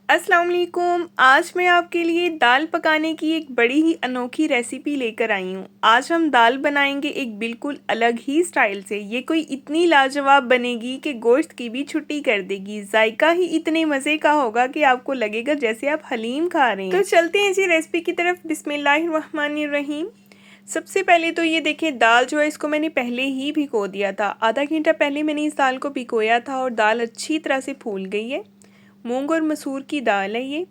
अस्सलाम वालेकुम। आज मैं आपके लिए दाल पकाने की एक बड़ी ही अनोखी रेसिपी लेकर आई हूँ। आज हम दाल बनाएंगे एक बिल्कुल अलग ही स्टाइल से। ये कोई इतनी लाजवाब बनेगी कि गोश्त की भी छुट्टी कर देगी। जायका ही इतने मज़े का होगा कि आपको लगेगा जैसे आप हलीम खा रहे हैं। तो चलते हैं जी रेसिपी की तरफ। बिस्मिल्लाहिर्रहमानिर्रहीम। सबसे पहले तो ये देखें, दाल जो है इसको मैंने पहले ही भिगो दिया था। आधा घंटा पहले मैंने इस दाल को भिगोया था और दाल अच्छी तरह से फूल गई है। मूंग और मसूर की दाल है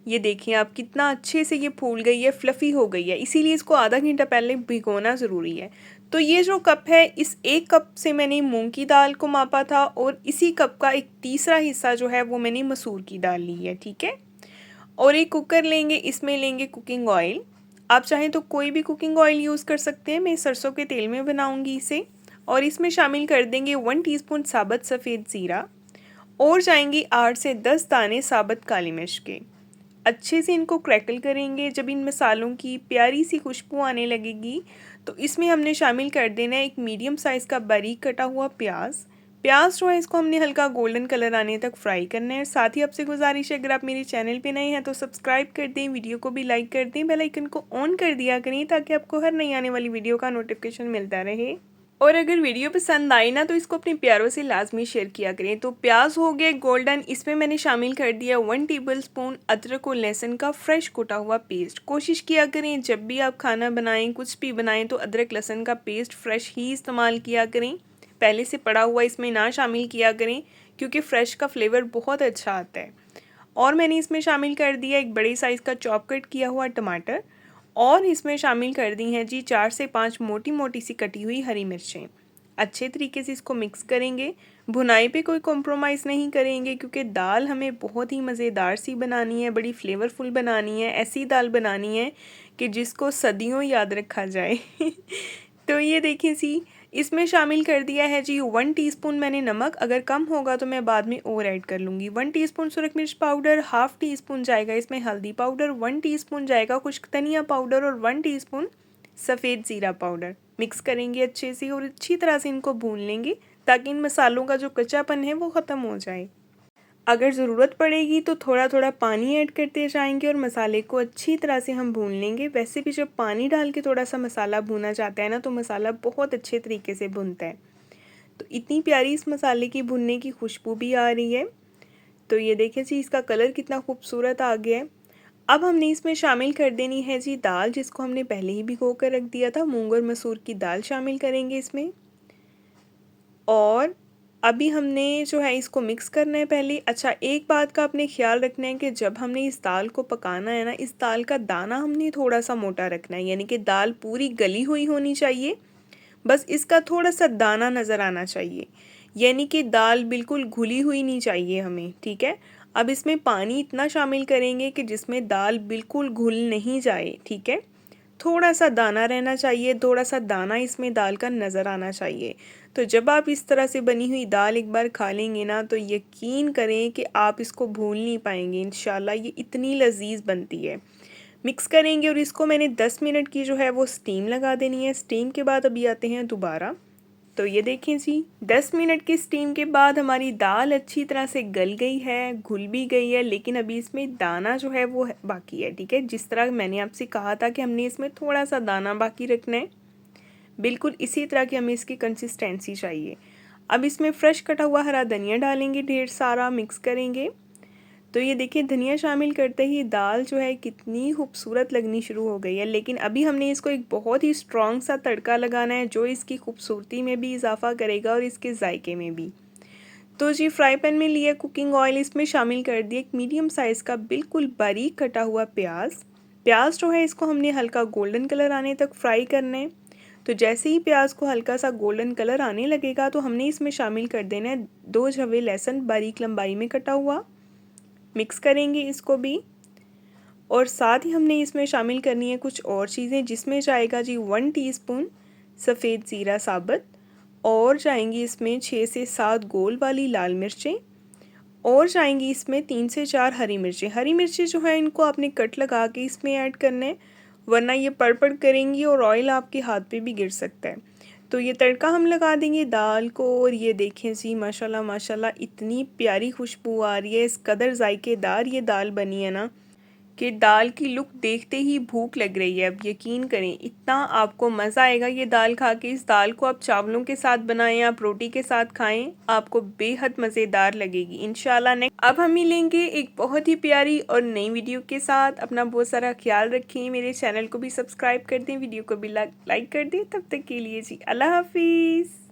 ये देखिए आप, कितना अच्छे से ये फूल गई है, फ्लफ़ी हो गई है। इसीलिए इसको आधा घंटा पहले भिगोना ज़रूरी है। तो ये जो कप है, इस एक कप से मैंने मूंग की दाल को मापा था और इसी कप का एक तीसरा हिस्सा जो है वो मैंने मसूर की दाल ली है, ठीक है। और एक कुकर लेंगे, इसमें लेंगे कुकिंग ऑयल। आप चाहें तो कोई भी कुकिंग ऑयल यूज़ कर सकते हैं। मैं सरसों के तेल में बनाऊंगी इसे। और इसमें शामिल कर देंगे 1 टीस्पून साबुत सफ़ेद ज़ीरा और जाएंगी 8 से 10 दाने साबुत काली मिर्च के। अच्छे से इनको क्रैकल करेंगे। जब इन मसालों की प्यारी सी खुशबू आने लगेगी तो इसमें हमने शामिल कर देना है एक मीडियम साइज़ का बारीक कटा हुआ प्याज। प्याज जो है इसको हमने हल्का गोल्डन कलर आने तक फ्राई करना है। साथ ही आपसे गुजारिश है, अगर आप मेरे चैनल पे नए हैं तो सब्सक्राइब कर दें, वीडियो को भी लाइक कर दें, बेल आइकन को ऑन कर दिया करें ताकि आपको हर नई आने वाली वीडियो का नोटिफिकेशन मिलता रहे। और अगर वीडियो पसंद आई ना तो इसको अपने प्यारों से लाजमी शेयर किया करें। तो प्याज हो गए गोल्डन, इसमें मैंने शामिल कर दिया 1 टेबलस्पून अदरक और लहसुन का फ्रेश कुटा हुआ पेस्ट। कोशिश किया करें जब भी आप खाना बनाएं, कुछ भी बनाएं, तो अदरक लहसुन का पेस्ट फ्रेश ही इस्तेमाल किया करें। पहले से पड़ा हुआ इसमें ना शामिल किया करें, क्योंकि फ़्रेश का फ्लेवर बहुत अच्छा आता है। और मैंने इसमें शामिल कर दिया एक बड़े साइज़ का चॉप कट किया हुआ टमाटर। और इसमें शामिल कर दी हैं जी 4 से 5 मोटी मोटी सी कटी हुई हरी मिर्चें। अच्छे तरीके से इसको मिक्स करेंगे। भुनाई पे कोई कॉम्प्रोमाइज़ नहीं करेंगे, क्योंकि दाल हमें बहुत ही मज़ेदार सी बनानी है, बड़ी फ्लेवरफुल बनानी है। ऐसी दाल बनानी है कि जिसको सदियों याद रखा जाए। तो ये देखिए जी, इसमें शामिल कर दिया है जी 1 टीस्पून मैंने नमक। अगर कम होगा तो मैं बाद में और ऐड कर लूँगी। 1 टीस्पून सुरख मिर्च पाउडर, हाफ़ टी स्पून जाएगा इसमें हल्दी पाउडर, 1 टीस्पून जाएगा खुश्क धनिया पाउडर और 1 टीस्पून सफ़ेद ज़ीरा पाउडर। मिक्स करेंगे अच्छे से और अच्छी तरह से इनको भून लेंगे ताकि इन मसालों का जो कच्चापन है वो ख़त्म हो जाए। अगर ज़रूरत पड़ेगी तो थोड़ा थोड़ा पानी ऐड करते जाएंगे और मसाले को अच्छी तरह से हम भून लेंगे। वैसे भी जब पानी डाल के थोड़ा सा मसाला भुना जाता है ना, तो मसाला बहुत अच्छे तरीके से भुनता है। तो इतनी प्यारी इस मसाले की भुनने की खुशबू भी आ रही है। तो ये देखिए जी, इसका कलर कितना खूबसूरत आ गया है। अब हमने इसमें शामिल कर देनी है जी दाल, जिसको हमने पहले ही भिगो कर रख दिया था। मूंग और मसूर की दाल शामिल करेंगे इसमें। और अभी हमने जो है इसको मिक्स करना है पहले। अच्छा, एक बात का आपने ख्याल रखना है कि जब हमने इस दाल को पकाना है ना, इस दाल का दाना हमने थोड़ा सा मोटा रखना है, यानी कि दाल पूरी गली हुई होनी चाहिए, बस इसका थोड़ा सा दाना नज़र आना चाहिए। यानी कि दाल बिल्कुल घुली हुई नहीं चाहिए हमें, ठीक है। अब इसमें पानी इतना शामिल करेंगे कि जिसमें दाल बिल्कुल घुल नहीं जाए, ठीक है। थोड़ा सा दाना रहना चाहिए, थोड़ा सा दाना इसमें दाल का नज़र आना चाहिए। तो जब आप इस तरह से बनी हुई दाल एक बार खा लेंगे ना, तो यकीन करें कि आप इसको भूल नहीं पाएंगे इंशाल्लाह। ये इतनी लजीज बनती है। मिक्स करेंगे और इसको मैंने 10 मिनट की जो है वो स्टीम लगा देनी है। स्टीम के बाद अभी आते हैं दोबारा। तो ये देखें जी, 10 मिनट की स्टीम के बाद हमारी दाल अच्छी तरह से गल गई है, घुल भी गई है, लेकिन अभी इसमें दाना जो है वो बाकी है, ठीक है। जिस तरह मैंने आपसे कहा था कि हमने इसमें थोड़ा सा दाना बाकी रखना है, बिल्कुल इसी तरह की हमें इसकी कंसिस्टेंसी चाहिए। अब इसमें फ्रेश कटा हुआ हरा धनिया डालेंगे, ढेर सारा मिक्स करेंगे। तो ये देखिए, धनिया शामिल करते ही दाल जो है कितनी खूबसूरत लगनी शुरू हो गई है। लेकिन अभी हमने इसको एक बहुत ही स्ट्रॉन्ग सा तड़का लगाना है, जो इसकी खूबसूरती में भी इजाफा करेगा और इसके जायके में भी। तो जी, फ्राई पैन में लिया कुकिंग ऑयल, इसमें शामिल कर दिया एक मीडियम साइज़ का बिल्कुल बारीक कटा हुआ प्याज। प्याज जो है इसको हमने हल्का गोल्डन कलर आने तक फ्राई करना है। तो जैसे ही प्याज को हल्का सा गोल्डन कलर आने लगेगा तो हमने इसमें शामिल कर देना है 2 झवे लहसुन बारीक लंबाई में कटा हुआ। मिक्स करेंगे इसको भी। और साथ ही हमने इसमें शामिल करनी है कुछ और चीज़ें, जिसमें जाएगा जी 1 टीस्पून सफ़ेद ज़ीरा साबुत, और जाएंगी इसमें 6 से 7 गोल वाली लाल मिर्चें, और जाएंगी इसमें 3 से 4 हरी मिर्चें। हरी मिर्चें जो है इनको आपने कट लगा के इसमें ऐड करना है, वरना ये पड़ करेंगी और ऑयल आपके हाथ पे भी गिर सकता है। तो ये तड़का हम लगा देंगे दाल को और ये देखें जी माशाल्लाह माशाल्लाह इतनी प्यारी खुशबू आ रही है, इस कदर जायकेदार ये दाल बनी है ना कि दाल की लुक देखते ही भूख लग रही है। अब यकीन करें इतना आपको मज़ा आएगा ये दाल खा के। इस दाल को आप चावलों के साथ बनाएं, आप रोटी के साथ खाएं, आपको बेहद मज़ेदार लगेगी इंशाल्लाह। नेक्स्ट अब हम मिलेंगे एक बहुत ही प्यारी और नई वीडियो के साथ। अपना बहुत सारा ख्याल रखें, मेरे चैनल को भी सब्सक्राइब कर दें, वीडियो को भी लाइक कर दें। तब तक के लिए जी अल्लाह हाफिज़।